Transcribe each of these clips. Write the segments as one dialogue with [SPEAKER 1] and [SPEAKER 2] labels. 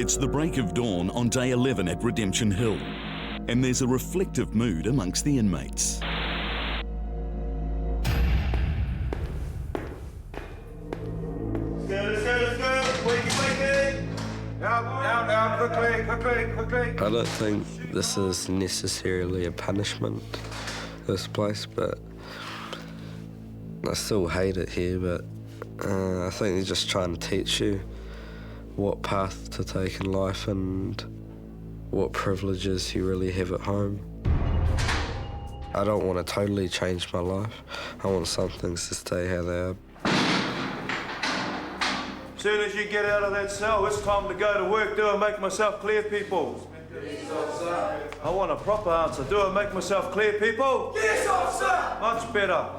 [SPEAKER 1] It's the break of dawn on day 11 at Redemption Hill, and there's a reflective mood amongst the inmates.
[SPEAKER 2] I don't think this is necessarily a punishment, this place, but I still hate it here, but I think they're just trying to teach you what path to take in life and what privileges you really have at home. I don't want to totally change my life. I want some things to stay how they are.
[SPEAKER 3] As soon as you get out of that cell, it's time to go to work. Do I make myself clear, people? Yes, officer. I want a proper answer. Do I make myself clear, people? Yes, officer! Much better.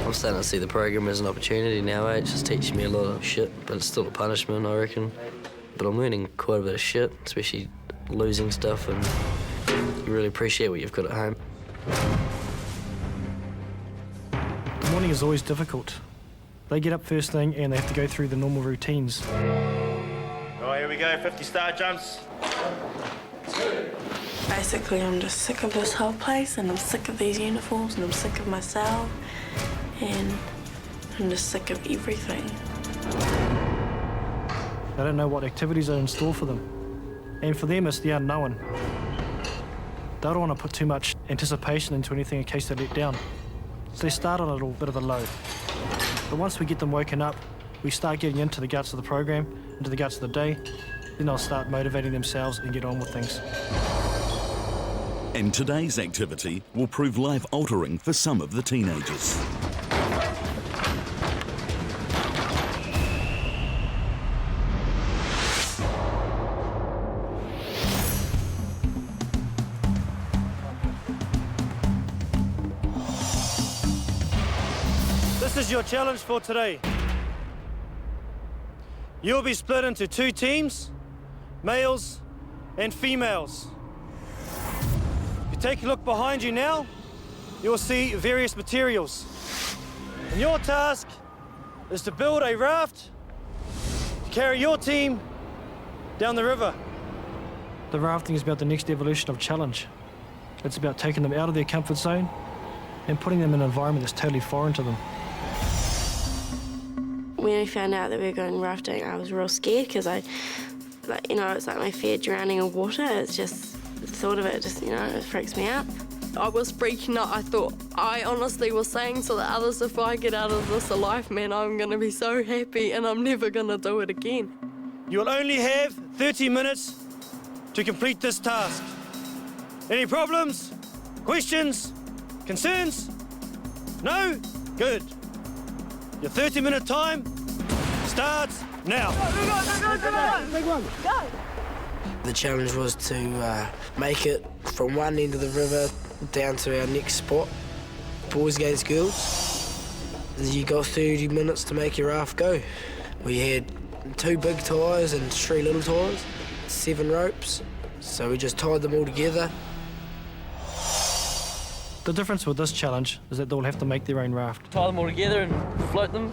[SPEAKER 4] I'm starting to see the program as an opportunity now, It's just teaching me a lot of shit, but it's still a punishment, I reckon. But I'm learning quite a bit of shit, especially losing stuff, and you really appreciate what you've got at home.
[SPEAKER 5] The morning is always difficult. They get up first thing and they have to go through the normal routines.
[SPEAKER 3] Oh, here we go, 50 star jumps.
[SPEAKER 6] Basically, I'm just sick of this whole place, and I'm sick of these uniforms, and I'm sick of myself, and I'm just sick of everything.
[SPEAKER 5] They don't know what activities are in store for them. And for them, it's the unknown. They don't want to put too much anticipation into anything in case they let down. So they start on a little bit of a low. But once we get them woken up, we start getting into the guts of the program, into the guts of the day, then they'll start motivating themselves and get on with things.
[SPEAKER 1] And today's activity will prove life-altering for some of the teenagers.
[SPEAKER 5] This is your challenge for today. You'll be split into 2 teams, males and females. If you take a look behind you now, you'll see various materials. And your task is to build a raft to carry your team down the river. The rafting is about the next evolution of challenge. It's about taking them out of their comfort zone and putting them in an environment that's totally foreign to them.
[SPEAKER 6] When I found out that we were going rafting, I was real scared because it's like my fear drowning in water. It's just, the thought of it just, it freaks me out.
[SPEAKER 7] I was freaking out. I honestly was saying to the others, if I get out of this alive, man, I'm going to be so happy and I'm never going to do it again.
[SPEAKER 5] You'll only have 30 minutes to complete this task. Any problems? Questions? Concerns? No? Good. Your 30-minute time starts now.
[SPEAKER 7] Go!
[SPEAKER 4] The challenge was to make it from one end of the river down to our next spot, boys against girls. You got 30 minutes to make your raft go. We had 2 big tyres and 3 little tyres, 7 ropes, so we just tied them all together.
[SPEAKER 5] The difference with this challenge is that they'll have to make their own raft.
[SPEAKER 4] Tie them all together and float them.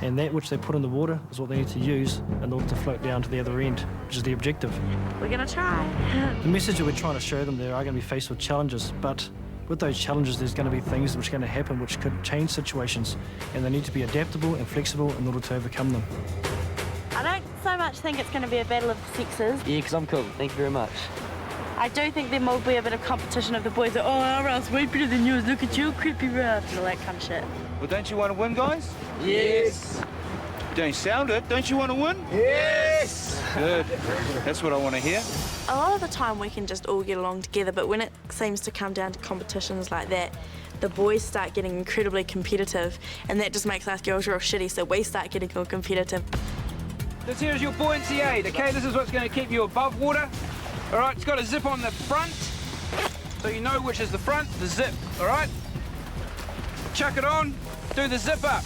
[SPEAKER 5] And that which they put in the water is what they need to use in order to float down to the other end, which is the objective.
[SPEAKER 6] We're going to try.
[SPEAKER 5] The message that we're trying to show them, they are going to be faced with challenges, but with those challenges there's going to be things which are going to happen which could change situations, and they need to be adaptable and flexible in order to overcome them.
[SPEAKER 8] I don't so much think it's going to be a battle of the sexes.
[SPEAKER 4] Yeah, because I'm cool. Thank you very much.
[SPEAKER 8] I do think there will be a bit of competition of the boys that, our raft's way better than yours, look at your creepy raft, and all that kind of shit.
[SPEAKER 3] Well, don't you want to win, guys?
[SPEAKER 4] Yes.
[SPEAKER 3] You don't sound it. Don't you want to win? Yes! Good. That's what I want to hear.
[SPEAKER 6] A lot of the time we can just all get along together, but when it seems to come down to competitions like that, the boys start getting incredibly competitive, and that just makes us girls real shitty, so we start getting all competitive.
[SPEAKER 9] This here is your buoyancy aid, okay? This is what's going to keep you above water. All right, it's got a zip on the front, so you know which is the front, the zip, all right? Chuck it on, do the zip up.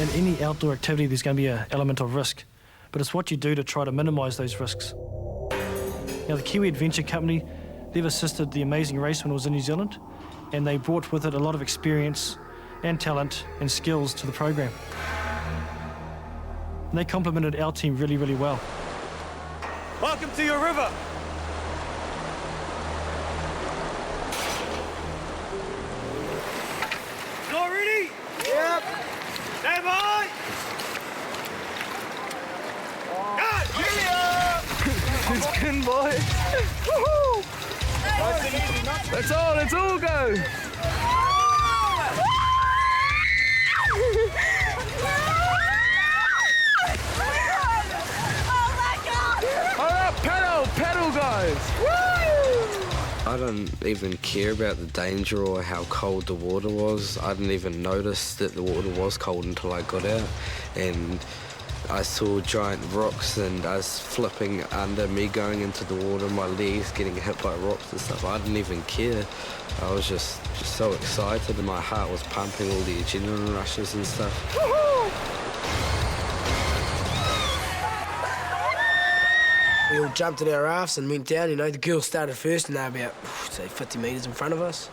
[SPEAKER 5] In any outdoor activity, there's going to be an element of risk, but it's what you do to try to minimise those risks. Now, the Kiwi Adventure Company, they've assisted the Amazing Race when it was in New Zealand, and they brought with it a lot of experience and talent and skills to the program. and they complemented our team really, really well.
[SPEAKER 3] Welcome to your river. Y'all ready? Yep. Stand by.
[SPEAKER 9] It's good, boys. Woohoo! Let's all go. Pedal, guys! Woo!
[SPEAKER 2] I didn't even care about the danger or how cold the water was. I didn't even notice that the water was cold until I got out. And I saw giant rocks and I was flipping under me going into the water, my legs getting hit by rocks and stuff. I didn't even care. I was just so excited and my heart was pumping, all the adrenaline rushes and stuff.
[SPEAKER 4] We all jumped in our rafts and went down. You know, the girls started first and they were about, say, 50 metres in front of us.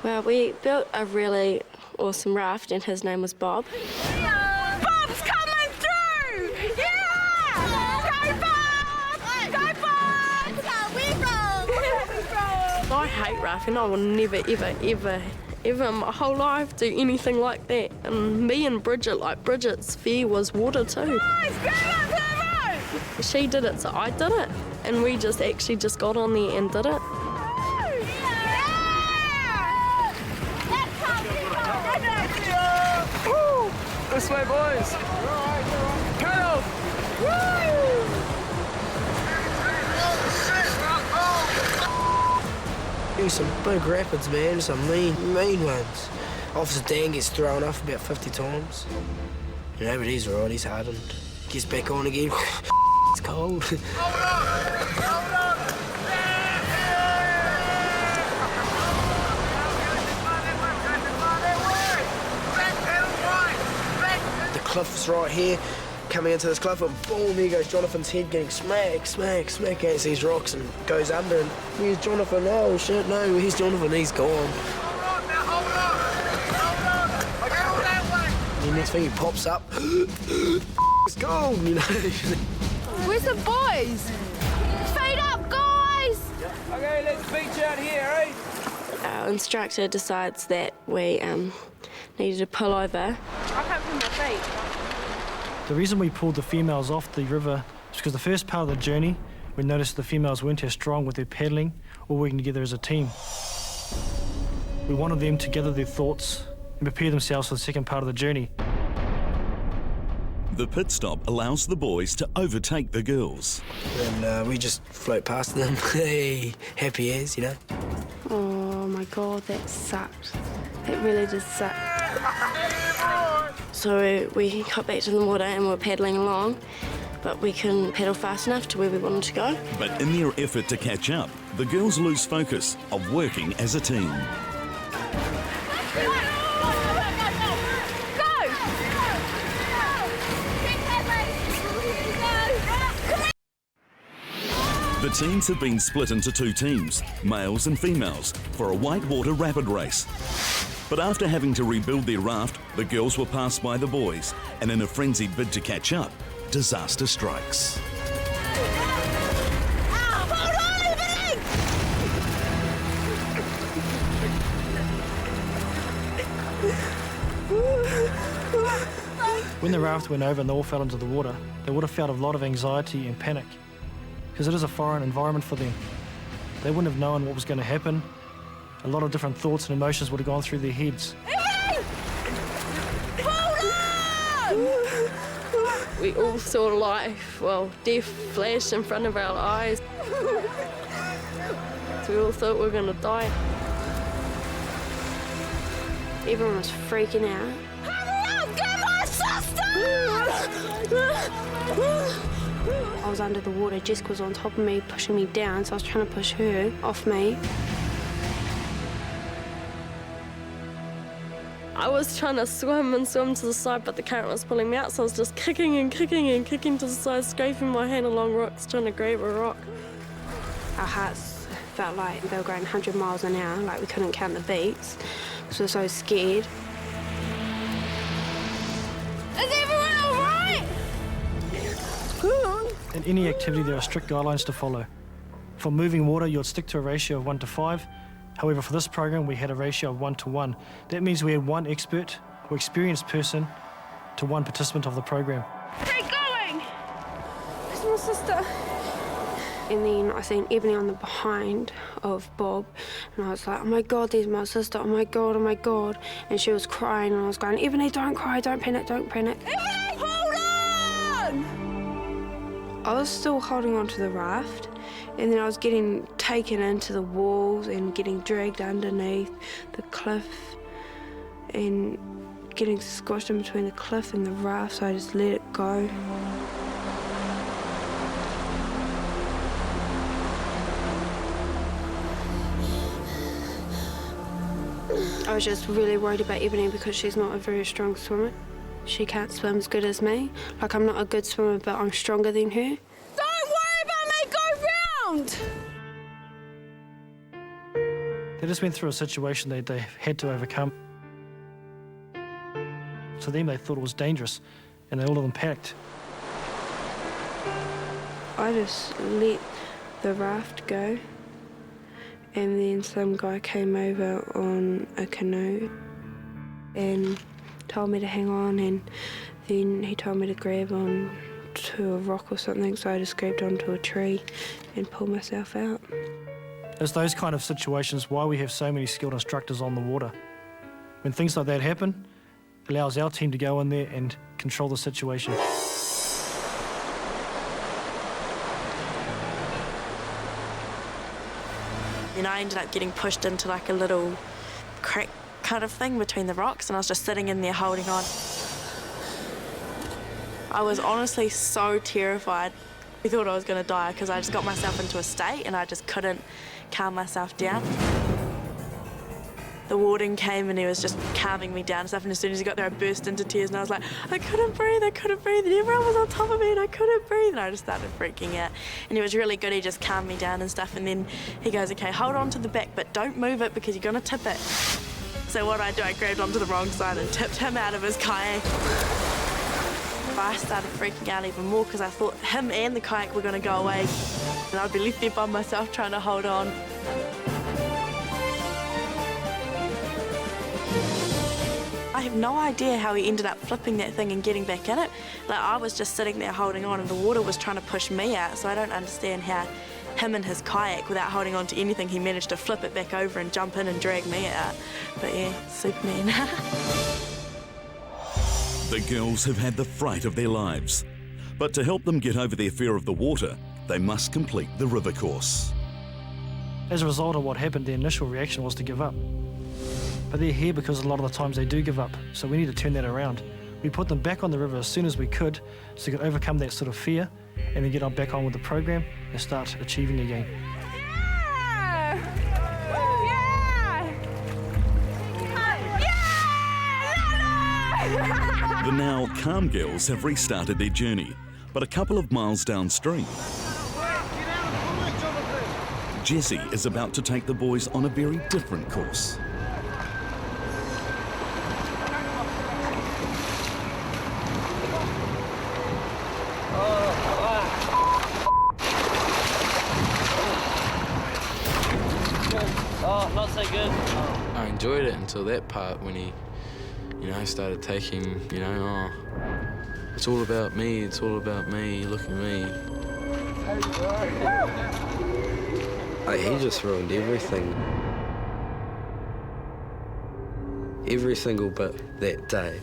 [SPEAKER 7] Well, we built a really awesome raft and his name was Bob.
[SPEAKER 8] Bob's coming through! Yeah! Go, Bob! Go, Bob! That's how we roll!
[SPEAKER 7] I hate rafting. I will never, ever, ever, ever in my whole life do anything like that. And me and Bridget, like Bridget's fear was water too.
[SPEAKER 8] Guys, go up to the road!
[SPEAKER 7] She did it, so I did it. And we just actually just got on there and did it.
[SPEAKER 9] Woo! This way, boys. Pedal!
[SPEAKER 4] There's some big rapids, man, some mean ones. Officer Dan gets thrown off about 50 times. You know, but he's all right, he's hardened. Gets back on again. It's cold. The cliff's right here. Coming into this cliff and boom, there goes Jonathan's head getting smack against these rocks and goes under and where's Jonathan? Oh shit, no, where's Jonathan? He's gone. And the next thing he pops up, it's gone, you know.
[SPEAKER 8] Where's the boys? Feet up, guys!
[SPEAKER 9] Okay, let's beach out here, eh?
[SPEAKER 7] Our instructor decides that we needed to pull over.
[SPEAKER 8] I can't feel my feet.
[SPEAKER 5] The reason we pulled the females off the river is because the first part of the journey, we noticed the females weren't as strong with their paddling or working together as a team. We wanted them to gather their thoughts and prepare themselves for the second part of the journey.
[SPEAKER 1] The pit stop allows the boys to overtake the girls.
[SPEAKER 4] And we just float past them. Hey, happy as, you know.
[SPEAKER 7] Oh my God, that sucked. It really did suck. So we got back to the water and we're paddling along, but we couldn't paddle fast enough to where we wanted to go.
[SPEAKER 1] But in their effort to catch up, the girls lose focus of working as a team. The teams have been split into two teams, males and females, for a whitewater rapid race. But after having to rebuild their raft, the girls were passed by the boys, and in a frenzied bid to catch up, disaster strikes.
[SPEAKER 5] When the raft went over and they all fell into the water, they would have felt a lot of anxiety and panic, because it is a foreign environment for them. They wouldn't have known what was going to happen. A lot of different thoughts and emotions would have gone through their heads.
[SPEAKER 7] We all saw life, well, death flash in front of our eyes. So we all thought we were going to die. Everyone was freaking out.
[SPEAKER 8] Hurry up, get my sister!
[SPEAKER 7] I was under the water, Jessica was on top of me, pushing me down, so I was trying to push her off me. I was trying to swim to the side, but the current was pulling me out, so I was just kicking and kicking and kicking to the side, scraping my hand along rocks, trying to grab a rock. Our hearts felt like they were going 100 miles an hour, like we couldn't count the beats, because we were so scared.
[SPEAKER 8] Is everyone all right?
[SPEAKER 5] In any activity, there are strict guidelines to follow. For moving water, you'd stick to a ratio of 1 to 5. However, for this program, we had a ratio of 1 to 1. That means we had one expert or experienced person to one participant of the program.
[SPEAKER 7] Keep going! It's my sister. And then I seen Ebony on the behind of Bob, and I was like, oh my God, there's my sister, oh my God, oh my God. And she was crying, and I was going, Ebony, don't cry, don't panic, don't panic. Ebony, hold on! I was still holding onto the raft, and then I was getting taken into the walls and getting dragged underneath the cliff and getting squashed in between the cliff and the raft, so I just let it go. I was just really worried about Ebony because she's not a very strong swimmer. She can't swim as good as me. Like, I'm not a good swimmer, but I'm stronger than her. Don't worry about me, go round!
[SPEAKER 5] They just went through a situation that they had to overcome. To them, they thought it was dangerous, and all of them panicked.
[SPEAKER 7] I just let the raft go, and then some guy came over on a canoe and told me to hang on, and then he told me to grab on to a rock or something, so I just grabbed onto a tree and pulled myself out.
[SPEAKER 5] It's those kind of situations why we have so many skilled instructors on the water. When things like that happen, it allows our team to go in there and control the situation.
[SPEAKER 6] And I ended up getting pushed into like a little crack kind of thing between the rocks, and I was just sitting in there holding on. I was honestly so terrified. I thought I was going to die because I just got myself into a state and I just couldn't calm myself down. The warden came and he was just calming me down and stuff, and as soon as he got there I burst into tears and I was like, I couldn't breathe, and everyone was on top of me and I couldn't breathe, and I just started freaking out. And he was really good, he just calmed me down and stuff, and then he goes, okay, hold on to the back but don't move it because you're going to tip it. So what I do, I grabbed onto the wrong side and tipped him out of his kayak. I started freaking out even more because I thought him and the kayak were going to go away and I'd be left there by myself trying to hold on. I have no idea how he ended up flipping that thing and getting back in it. Like, I was just sitting there holding on and the water was trying to push me out, so I don't understand how him and his kayak, without holding on to anything, he managed to flip it back over and jump in and drag me out. But yeah, Superman.
[SPEAKER 1] The girls have had the fright of their lives. But to help them get over their fear of the water, they must complete the river course.
[SPEAKER 5] As a result of what happened, their initial reaction was to give up. But they're here because a lot of the times they do give up, so we need to turn that around. We put them back on the river as soon as we could so we could overcome that sort of fear and then get on back on with the program and start achieving again.
[SPEAKER 7] Yeah! Yeah!
[SPEAKER 1] The now calm girls have restarted their journey, but a couple of miles downstream, Jessie is about to take the boys on a very different course.
[SPEAKER 10] Oh, not so good.
[SPEAKER 11] I enjoyed it until that part when he, started taking, it's all about me, look at me.
[SPEAKER 2] He just ruined everything. Every single bit that day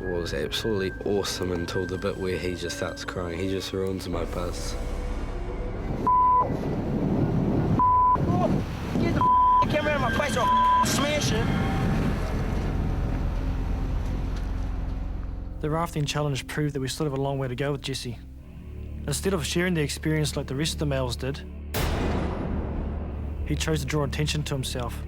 [SPEAKER 2] was absolutely awesome until the bit where he just starts crying. He just ruins my buzz.
[SPEAKER 10] Get the camera out of my face or smash it.
[SPEAKER 5] The rafting challenge proved that we still have a long way to go with Jessie. Instead of sharing the experience like the rest of the males did, he chose to draw attention to himself.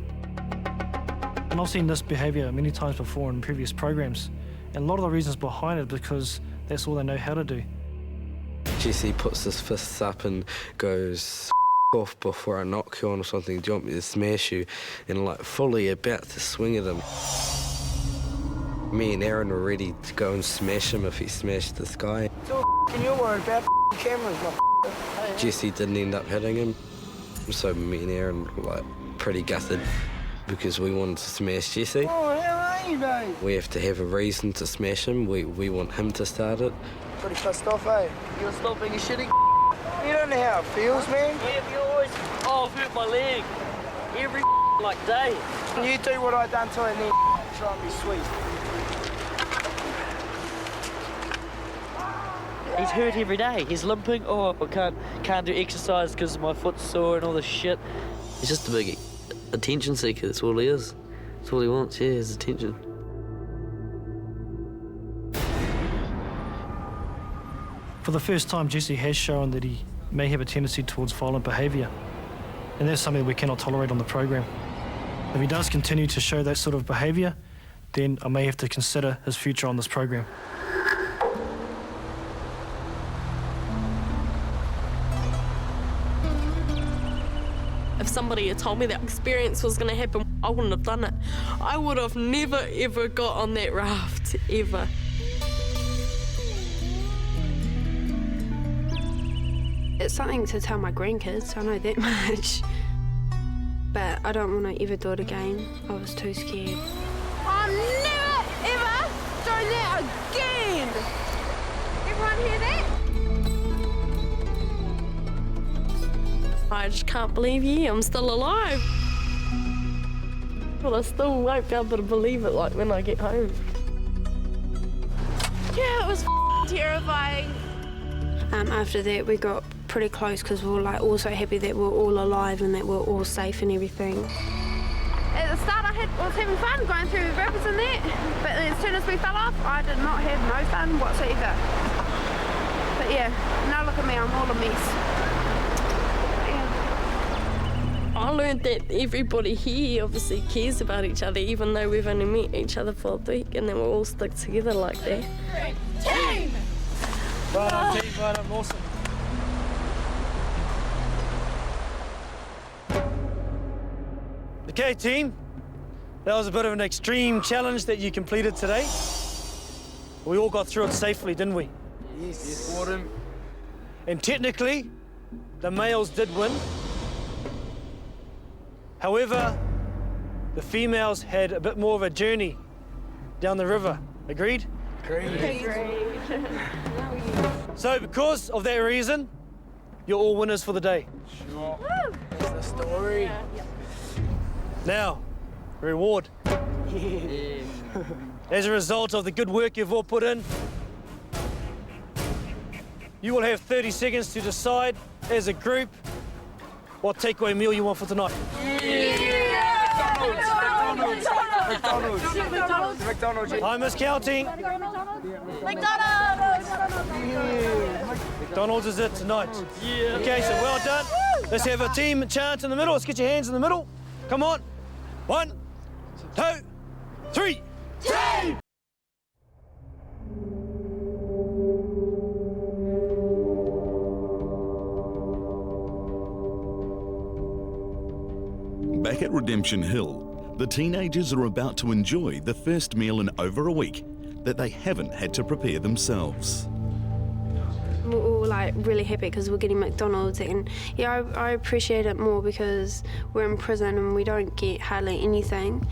[SPEAKER 5] And I've seen this behaviour many times before in previous programs, and a lot of the reasons behind it because that's all they know how to do.
[SPEAKER 2] Jessie puts his fists up and goes, off before I knock you on or something, do you want me to smash you? And fully about to swing at him. Me and Aaron were ready to go and smash him if he smashed this guy.
[SPEAKER 4] It's all you're worried about cameras, my
[SPEAKER 2] Jesse didn't end up hitting him, so me and Aaron were like pretty gutted because we wanted to smash Jesse.
[SPEAKER 4] Oh, how are you, mate?
[SPEAKER 2] We have to have a reason to smash him. We want him to start it.
[SPEAKER 4] Pretty pissed off, eh?
[SPEAKER 10] You gonna stop being a shitty?
[SPEAKER 4] You don't know how it feels, man.
[SPEAKER 10] Yeah, you always. Oh, I've hurt my leg. Every like day.
[SPEAKER 4] You do what I done to it and then try and be sweet.
[SPEAKER 10] He's hurt every day. He's limping. Oh, I can't do exercise because my foot's sore and all this shit. He's just a big attention seeker. That's all he is. That's all he wants. Yeah, his attention.
[SPEAKER 5] For the first time, Jesse has shown that he may have a tendency towards violent behaviour, and that's something we cannot tolerate on the program. If he does continue to show that sort of behaviour, then I may have to consider his future on this program.
[SPEAKER 7] If somebody had told me that experience was going to happen, I wouldn't have done it. I would have never, ever got on that raft, ever.
[SPEAKER 12] It's something to tell my grandkids, I know that much. But I don't want to ever do it again. I was too scared.
[SPEAKER 13] I'm never, ever doing that again! Everyone hear that?
[SPEAKER 7] I just can't believe, I'm still alive. But I still won't be able to believe it, like, when I get home.
[SPEAKER 13] Yeah, it was terrifying.
[SPEAKER 12] After that, we got pretty close because we were like also happy that we're all alive and that we're all safe and everything.
[SPEAKER 13] At the start, I was having fun going through the rapids and that, but as soon as we fell off, I did not have no fun whatsoever. But yeah, now look at me, I'm all a mess.
[SPEAKER 7] I learned that everybody here obviously cares about each other, even though we've only met each other for a week, and then we'll all stick together like that.
[SPEAKER 13] Team!
[SPEAKER 5] Right on, team, right on, awesome. Okay, team. That was a bit of an extreme challenge that you completed today. We all got through it safely, didn't we?
[SPEAKER 4] Yes, Warden.
[SPEAKER 5] And technically, the males did win. However, the females had a bit more of a journey down the river. Agreed?
[SPEAKER 4] Agreed.
[SPEAKER 5] So because of that reason, you're all winners for the day.
[SPEAKER 4] Sure. That's the story.
[SPEAKER 5] Now, reward.
[SPEAKER 4] Yeah.
[SPEAKER 5] As a result of the good work you've all put in, you will have 30 seconds to decide as a group what takeaway meal you want for tonight.
[SPEAKER 4] McDonald's.
[SPEAKER 5] Time is counting. McDonald's is it tonight. Yeah. Okay, so well done. Let's have a team chant in the middle. Let's get your hands in the middle. Come on. 1, 2, 3. Team!
[SPEAKER 1] Back at Redemption Hill, the teenagers are about to enjoy the first meal in over a week that they haven't had to prepare themselves.
[SPEAKER 12] We're all like really happy because we're getting McDonald's, and yeah, I appreciate it more because we're in prison and we don't get hardly anything.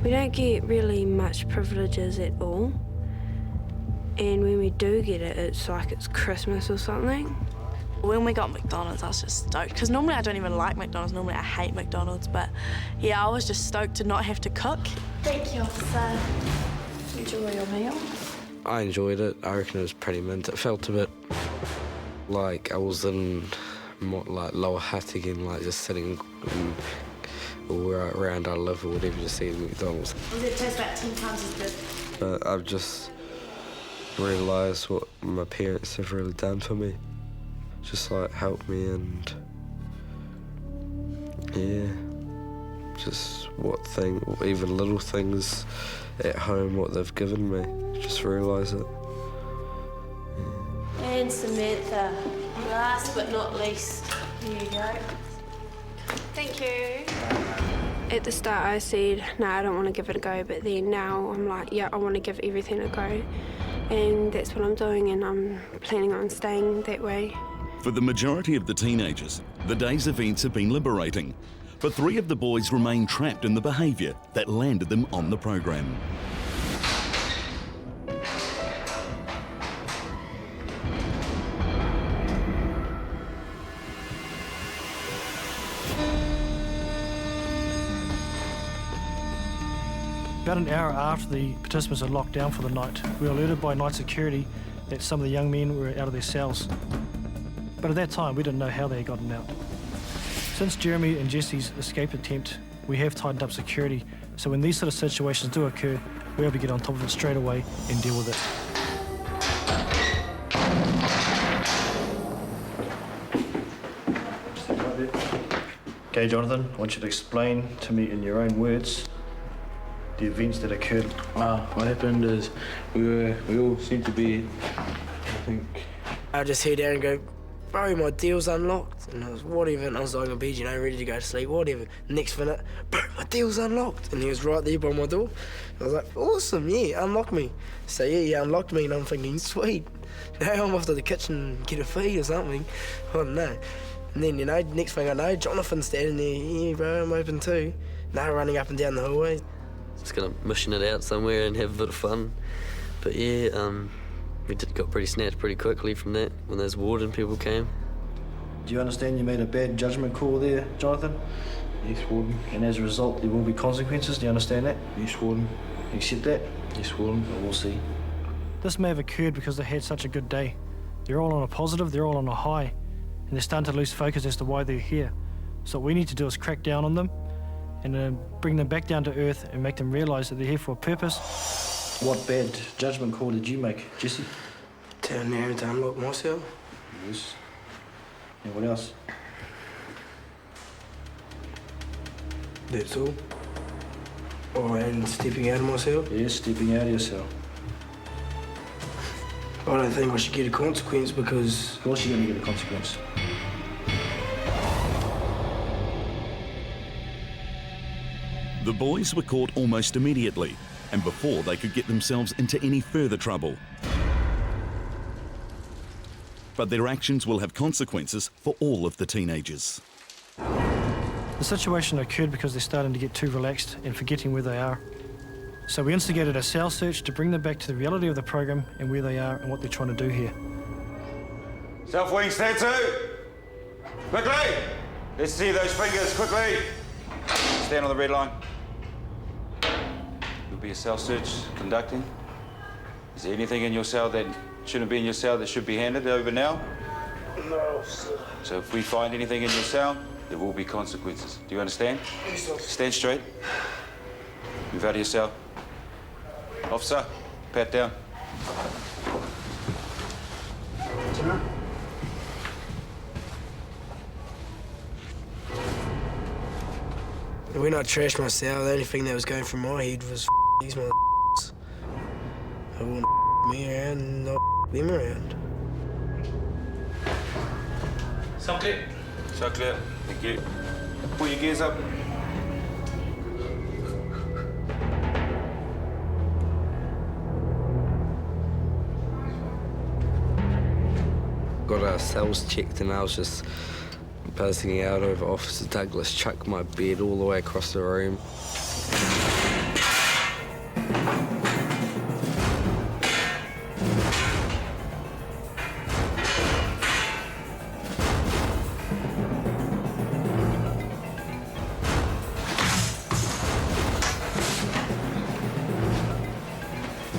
[SPEAKER 12] We don't get really much privileges at all, and when we do get it, it's like it's Christmas or something.
[SPEAKER 6] When we got McDonald's, I was just stoked, because normally I don't even like McDonald's, normally I hate McDonald's, but yeah, I was just stoked to not have to cook.
[SPEAKER 13] Thank you, officer. Enjoy your meal.
[SPEAKER 2] I enjoyed it. I reckon it was pretty mint. It felt a bit like I was in like lower hut again, like just sitting around I live or whatever, just eating McDonald's.
[SPEAKER 13] Was it taste about 10 times as good?
[SPEAKER 2] But I've just realised what my parents have really done for me. Just like helped me, and yeah, just even little things at home, what they've given me, just realise it. Yeah.
[SPEAKER 7] And Samantha, last but not least. Here you go.
[SPEAKER 13] Thank you.
[SPEAKER 12] At the start I said, no, I don't want to give it a go, but then now I'm like, yeah, I want to give everything a go. And that's what I'm doing, and I'm planning on staying that way.
[SPEAKER 1] For the majority of the teenagers, the day's events have been liberating, but 3 of the boys remain trapped in the behaviour that landed them on the program.
[SPEAKER 5] About an hour after the participants are locked down for the night, we were alerted by night security that some of the young men were out of their cells. But at that time, we didn't know how they had gotten out. Since Jeremy and Jesse's escape attempt, we have tightened up security, so when these sort of situations do occur, we're able to get on top of it straight away and deal with it.
[SPEAKER 14] Okay, Jonathan, I want you to explain to me in your own words the events that occurred.
[SPEAKER 11] What happened is we all seemed to be, I think...
[SPEAKER 4] I just hear down and go, bro, my deal's unlocked. And I was, whatever, and I was like, you know, ready to go to sleep, whatever. Next minute, bro, my deal's unlocked. And he was right there by my door. I was like, awesome, yeah, unlock me. So yeah, he unlocked me, and I'm thinking, sweet. Now I'm off to the kitchen and get a feed or something. I don't know. And then, you know, next thing I know, Jonathan's standing there, yeah, bro, I'm open too. Now running up and down the hallway.
[SPEAKER 10] Just gonna mission it out somewhere and have a bit of fun. But yeah, we got pretty snatched pretty quickly from that when those warden people came.
[SPEAKER 14] Do you understand you made a bad judgment call there, Jonathan?
[SPEAKER 11] Yes, Warden.
[SPEAKER 14] And as a result, there will be consequences. Do you understand that?
[SPEAKER 11] Yes, Warden.
[SPEAKER 14] You accept that?
[SPEAKER 11] Yes, Warden.
[SPEAKER 14] Well, we'll see.
[SPEAKER 5] This may have occurred because they had such a good day. They're all on a positive, they're all on a high, and they're starting to lose focus as to why they're here. So what we need to do is crack down on them and bring them back down to earth and make them realise that they're here for a purpose.
[SPEAKER 14] What bad judgment call did you make, Jesse?
[SPEAKER 4] Turn there to unlock my cell.
[SPEAKER 14] Yes. And what else?
[SPEAKER 4] That's all. Oh, and stepping out of my cell?
[SPEAKER 14] Yes, stepping out of your cell.
[SPEAKER 4] I don't think I should get a consequence because...
[SPEAKER 14] Of course you're going to get a consequence.
[SPEAKER 1] The boys were caught almost immediately, and before they could get themselves into any further trouble. But their actions will have consequences for all of the teenagers.
[SPEAKER 5] The situation occurred because they're starting to get too relaxed and forgetting where they are. So we instigated a cell search to bring them back to the reality of the program and where they are and what they're trying to do here.
[SPEAKER 3] Self wing, stand to. Quickly! Let's see those fingers, quickly. Stand on the red line. There'll be a cell search conducting. Is there anything in your cell that shouldn't be in your cell that should be handed over now?
[SPEAKER 4] No, sir.
[SPEAKER 3] So if we find anything in your cell, there will be consequences. Do you understand?
[SPEAKER 4] Yes, sir.
[SPEAKER 3] Stand straight. Move out of your cell. Officer, pat down.
[SPEAKER 4] When I trashed my cell, the only thing that was going through my head was these motherfuckers. I want me around and not them around.
[SPEAKER 3] Cell clear. Cell clear. Thank you. Pull your gears up.
[SPEAKER 2] Got our cells checked and I was just buzzing out over Officer Douglas, chucked my bed all the way across the room.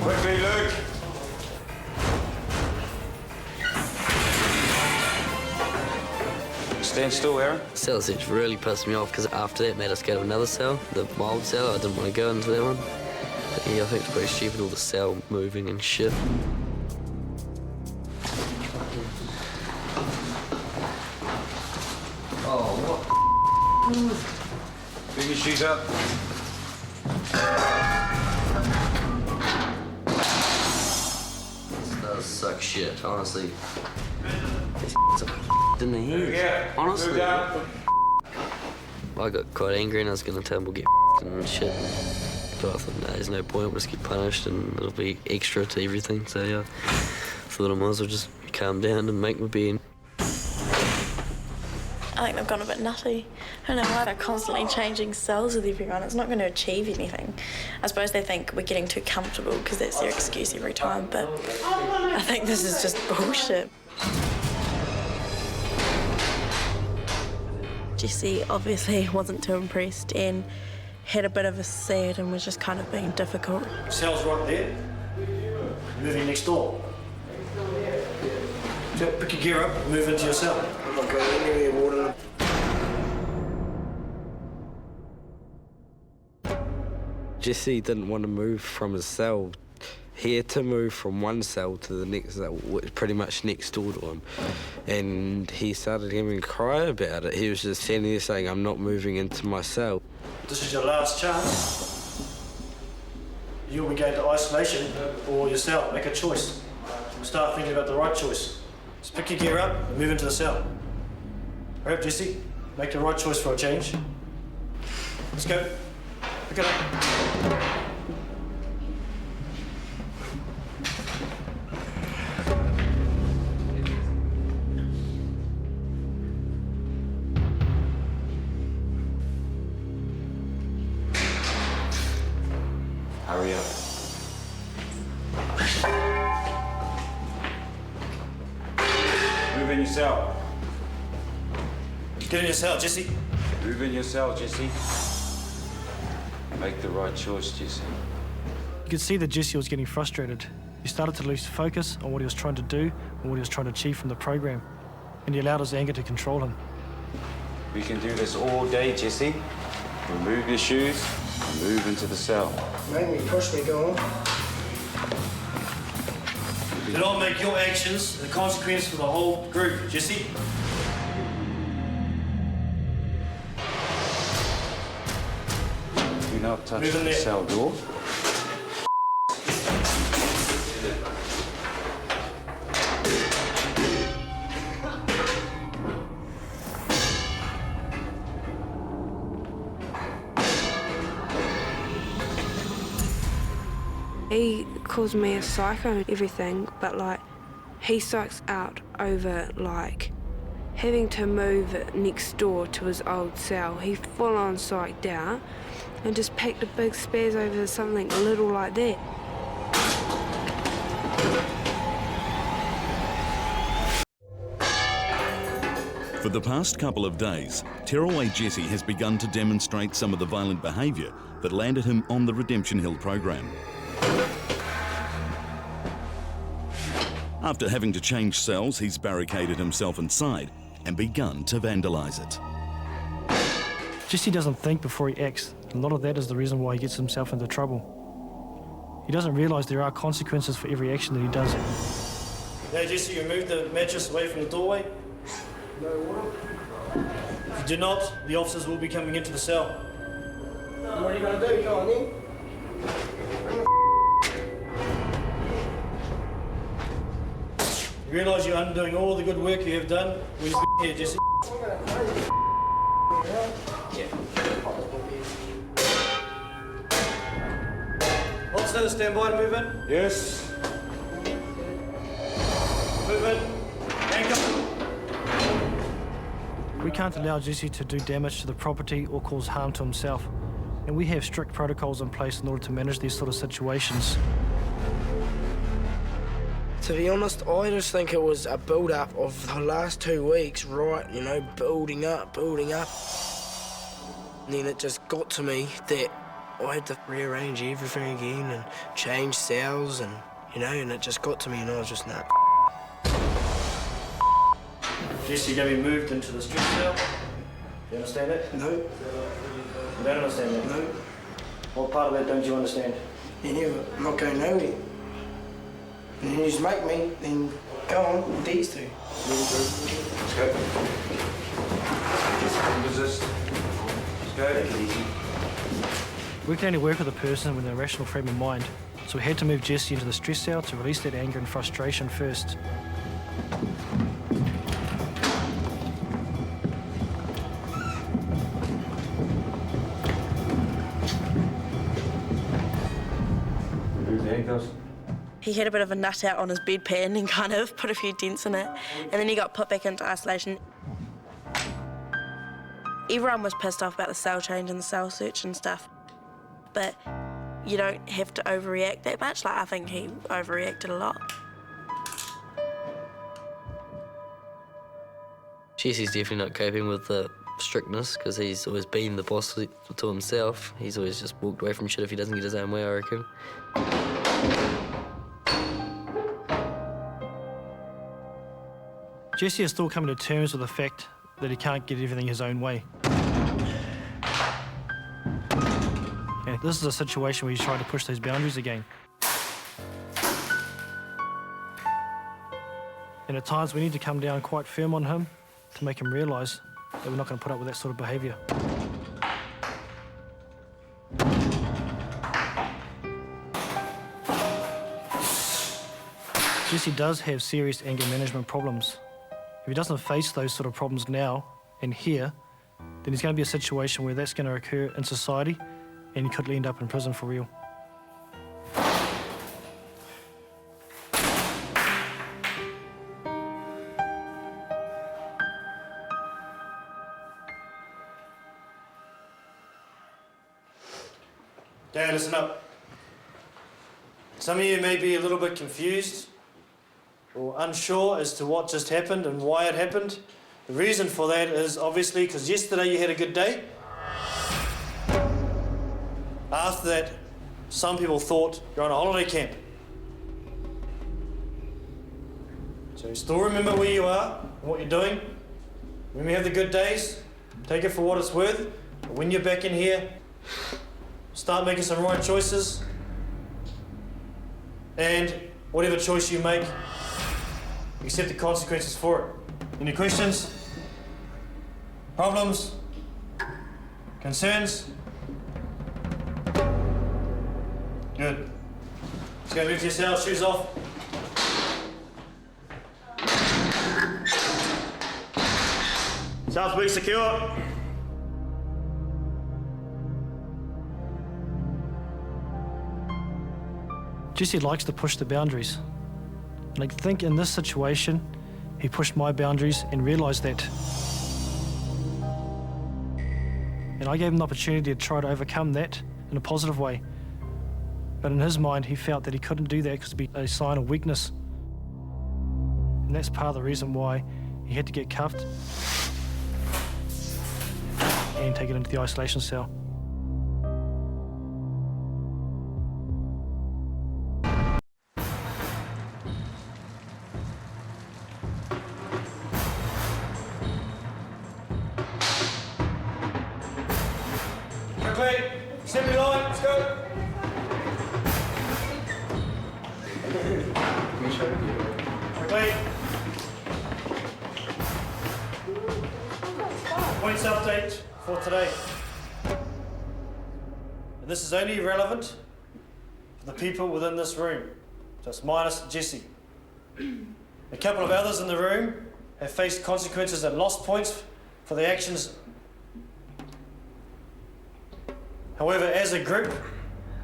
[SPEAKER 3] Quickly, Luke. Stand still, Aaron.
[SPEAKER 10] Cell search really pissed me off because after that made us go to another cell, the mild cell. I didn't want to go into that one. But yeah, I think it's pretty stupid, all the cell moving and shit.
[SPEAKER 3] Oh, what? Bring your shoes up.
[SPEAKER 10] This does suck shit, honestly. These are in the head.
[SPEAKER 3] Yeah.
[SPEAKER 10] Honestly.
[SPEAKER 3] Move down.
[SPEAKER 10] I got quite angry and I was going to tell him we'll get and shit. But I thought, no, there's no point, we'll just get punished and it'll be extra to everything. So yeah, thought I might as well just calm down and make my bed.
[SPEAKER 6] I think they've gone a bit nutty. I don't know why they're constantly changing cells with everyone. It's not going to achieve anything. I suppose they think we're getting too comfortable because that's their excuse every time, but I think this is just bullshit. Jesse obviously wasn't too impressed and had a bit of a sad and was just kind of being difficult.
[SPEAKER 14] Cell's right there. Moving next door. So pick your gear up and move into your cell. I'm not going anywhere, water.
[SPEAKER 2] Jesse didn't want to move from his cell. He had to move from one cell to the next cell, pretty much next door to him. And he started having a cry about it. He was just standing there saying, I'm not moving into my cell.
[SPEAKER 14] This is your last chance. You'll be going to isolation or your cell. Make a choice. Start thinking about the right choice. Just pick your gear up and move into the cell. All right, Jesse, make the right choice for a change. Let's go. Pick it up.
[SPEAKER 3] Hurry up. Move in your cell.
[SPEAKER 14] Get in your cell, Jesse.
[SPEAKER 3] Move in your cell, Jesse. Make the right choice, Jesse.
[SPEAKER 15] You could see that Jesse was getting frustrated. He started to lose focus on what he was trying to do and what he was trying to achieve from the program, and he allowed his anger to control him.
[SPEAKER 3] We can do this all day, Jesse. Remove your shoes and move into the cell.
[SPEAKER 4] Make me, push me, go on.
[SPEAKER 14] Do not make your actions the consequence for the whole group, Jesse.
[SPEAKER 3] Do not touch the cell door.
[SPEAKER 12] He calls me a psycho and everything, but like, he psychs out over like having to move next door to his old cell. He full on psyched out and just packed a big spaz over something little like that.
[SPEAKER 1] For the past couple of days, Tearaway Jesse has begun to demonstrate some of the violent behaviour that landed him on the Redemption Hill program. After having to change cells, he's barricaded himself inside and begun to vandalise it.
[SPEAKER 15] Jesse doesn't think before he acts. A lot of that is the reason why he gets himself into trouble. He doesn't realise there are consequences for every action that he does.
[SPEAKER 14] Now, Jesse, you move the mattress away from the doorway. No water. If you do not, the officers will be coming into the cell.
[SPEAKER 4] What are you going to do? Go on then.
[SPEAKER 14] You realise you're undoing all the good work you have done when you're here, Jesse? Officers, stand by to move in.
[SPEAKER 3] Yes.
[SPEAKER 14] Move in. Anchor.
[SPEAKER 15] We can't allow Jesse to do damage to the property or cause harm to himself, and we have strict protocols in place in order to manage these sort of situations.
[SPEAKER 4] To be honest, I just think it was a build-up of the last 2 weeks, right, you know, building up. And then it just got to me that I had to rearrange everything again and change cells and, you know, and it just got to me and I was just, nah.
[SPEAKER 14] Jesse, you're going to be moved into the street cell. Do you understand that?
[SPEAKER 4] No.
[SPEAKER 14] You don't understand that?
[SPEAKER 4] No.
[SPEAKER 14] What part of that don't you understand?
[SPEAKER 4] Yeah, I'm not going nowhere. And you just make me, then go on, these two.
[SPEAKER 3] Let's go. Resist. Let's go. Take it easy.
[SPEAKER 15] We can only work with a person with a rational frame of mind, so we had to move Jesse into the stress cell to release that anger and frustration first.
[SPEAKER 3] handcuffs?
[SPEAKER 6] He had a bit of a nut out on his bedpan and kind of put a few dents in it, and then he got put back into isolation. Everyone was pissed off about the cell change and the cell search and stuff, but you don't have to overreact that much. Like, I think he overreacted a lot.
[SPEAKER 10] Jesse's definitely not coping with the strictness because he's always been the boss to himself. He's always just walked away from shit if he doesn't get his own way, I reckon.
[SPEAKER 15] Jesse is still coming to terms with the fact that he can't get everything his own way. And this is a situation where he's trying to push those boundaries again. And at times we need to come down quite firm on him to make him realise that we're not going to put up with that sort of behaviour. Jesse does have serious anger management problems. If he doesn't face those sort of problems now and here, then there's going to be a situation where that's going to occur in society and he could end up in prison for real.
[SPEAKER 14] Okay, listen up. Some of you may be a little bit confused or unsure as to what just happened and why it happened. The reason for that is obviously because yesterday you had a good day. After that, some people thought you're on a holiday camp. So you still remember where you are and what you're doing. When we have the good days, take it for what it's worth. But when you're back in here, start making some right choices. And whatever choice you make, accept the consequences for it. Any questions? Problems? Concerns? Good. Just go move to your cell, shoes off. Cells be secure.
[SPEAKER 15] Jesse likes to push the boundaries. And I think in this situation, he pushed my boundaries and realised that. And I gave him the opportunity to try to overcome that in a positive way. But in his mind, he felt that he couldn't do that because it would be a sign of weakness. And that's part of the reason why he had to get cuffed and taken into the isolation cell.
[SPEAKER 14] Quickly, assembly line, let's go. Quickly. Points update for today. And this is only relevant for the people within this room, just minus Jesse. A couple of others in the room have faced consequences and lost points for their actions. However, as a group,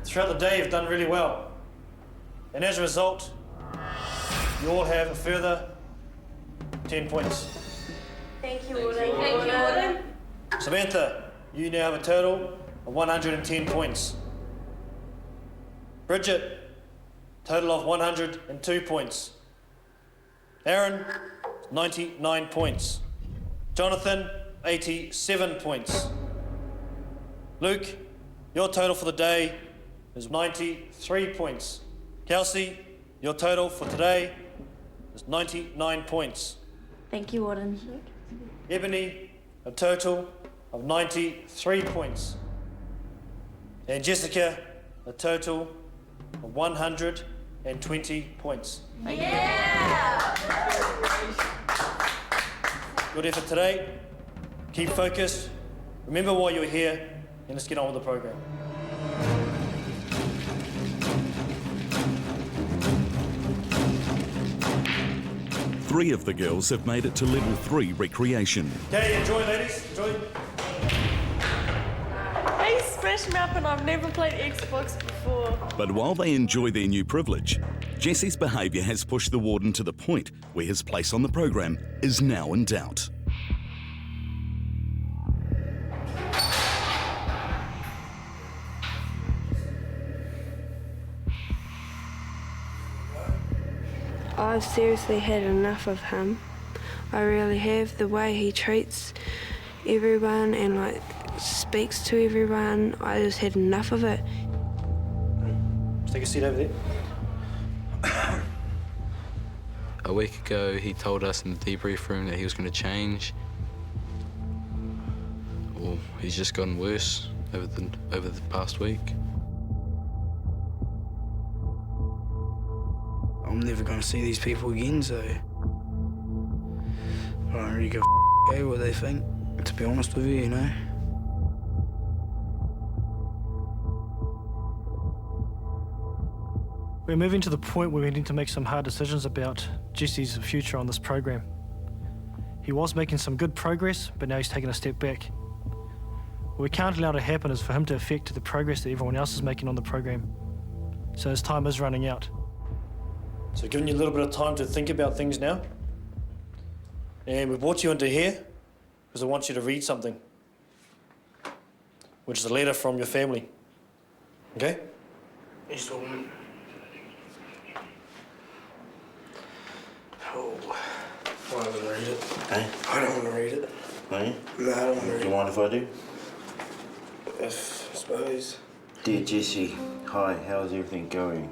[SPEAKER 14] throughout the day you've done really well. And as a result, you all have a further 10 points.
[SPEAKER 6] Thank you, Warden.
[SPEAKER 14] Samantha, you now have a total of 110 points. Bridget, total of 102 points. Aaron, 99 points. Jonathan, 87 points. Luke, your total for the day is 93 points. Kelsey, your total for today is 99 points.
[SPEAKER 6] Thank you, Warden.
[SPEAKER 14] Ebony, a total of 93 points. And Jessica, a total of 120 points.
[SPEAKER 6] Yeah!
[SPEAKER 14] Good effort today. Keep focused. Remember why you're here, and let's get on with the program.
[SPEAKER 1] Three of the girls have made it to level 3 recreation.
[SPEAKER 14] Okay, enjoy, ladies. Enjoy.
[SPEAKER 7] He's smashed me up and I've never played Xbox before.
[SPEAKER 1] But while they enjoy their new privilege, Jesse's behaviour has pushed the warden to the point where his place on the program is now in doubt.
[SPEAKER 12] I've seriously had enough of him. I really have. The way he treats everyone and like speaks to everyone, I just had enough of it.
[SPEAKER 14] Let's take a seat over there.
[SPEAKER 11] A week ago, he told us in the debrief room that he was going to change. Well, he's just gotten worse over the past week.
[SPEAKER 4] I'm never going to see these people again, so I don't really give a what they think, to be honest with you, you know.
[SPEAKER 15] We're moving to the point where we need to make some hard decisions about Jesse's future on this program. He was making some good progress, but now he's taking a step back. What we can't allow to happen is for him to affect the progress that everyone else is making on the program. So his time is running out.
[SPEAKER 14] So giving you a little bit of time to think about things now. And we brought you into here because I want you to read something, which is a letter from your family. Okay?
[SPEAKER 4] Yes, woman. Oh, I don't want to read it.
[SPEAKER 16] Hey?
[SPEAKER 4] I don't want to read it.
[SPEAKER 16] No?
[SPEAKER 4] No, I don't want to read it.
[SPEAKER 16] Do you mind if I do?
[SPEAKER 4] If, I suppose.
[SPEAKER 16] Dear Jesse, hi, how's everything going?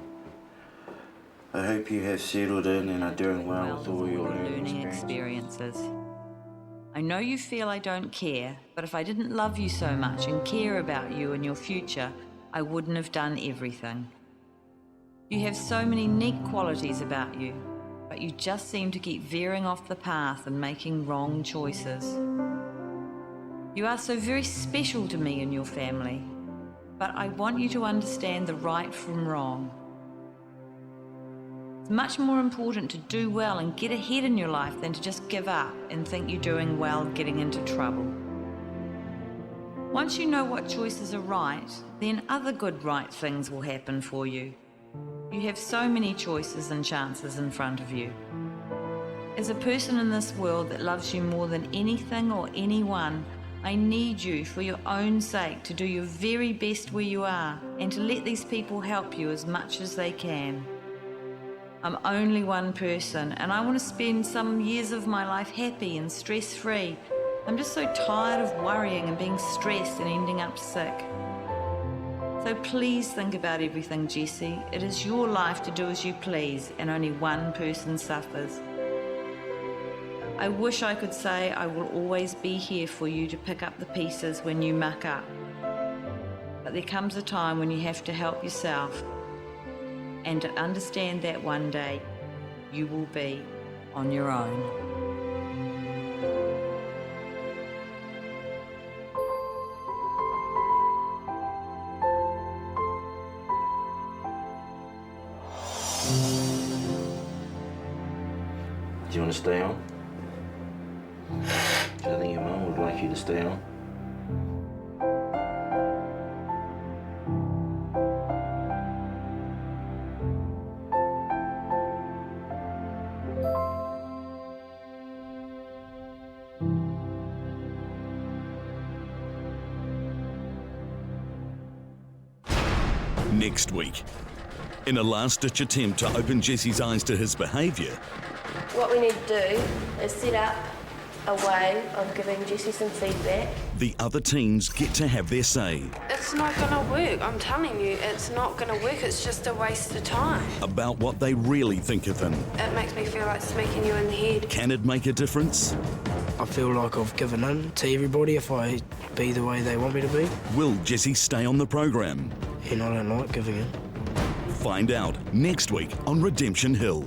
[SPEAKER 16] I hope you have settled in and are doing well with all your learning
[SPEAKER 17] experiences. I know you feel I don't care, but if I didn't love you so much and care about you and your future, I wouldn't have done everything. You have so many neat qualities about you, but you just seem to keep veering off the path and making wrong choices. You are so very special to me and your family, but I want you to understand the right from wrong. It's much more important to do well and get ahead in your life than to just give up and think you're doing well getting into trouble. Once you know what choices are right, then other good right things will happen for you. You have so many choices and chances in front of you. As a person in this world that loves you more than anything or anyone, I need you for your own sake to do your very best where you are and to let these people help you as much as they can. I'm only one person and I want to spend some years of my life happy and stress-free. I'm just so tired of worrying and being stressed and ending up sick. So please think about everything, Jesse. It is your life to do as you please and only one person suffers. I wish I could say I will always be here for you to pick up the pieces when you muck up. But there comes a time when you have to help yourself and to understand that one day you will be on your own.
[SPEAKER 16] Do you want to stay on? I think your mum would like you to stay on.
[SPEAKER 1] Next week, in a last-ditch attempt to open Jesse's eyes to his behaviour,
[SPEAKER 6] What we need to do is set up a way of giving Jesse some feedback.
[SPEAKER 1] the other teams get to have their say
[SPEAKER 12] It's not gonna work. I'm telling you, it's not gonna work. It's just a waste of time.
[SPEAKER 1] about what they really think of him.
[SPEAKER 12] It makes me feel like smacking you in the head.
[SPEAKER 1] Can it make a difference?
[SPEAKER 4] I feel like I've given in to everybody if I be the way they want me to be.
[SPEAKER 1] Will Jesse stay on the program?
[SPEAKER 4] And I don't like giving in.
[SPEAKER 1] Find out next week on Redemption Hill.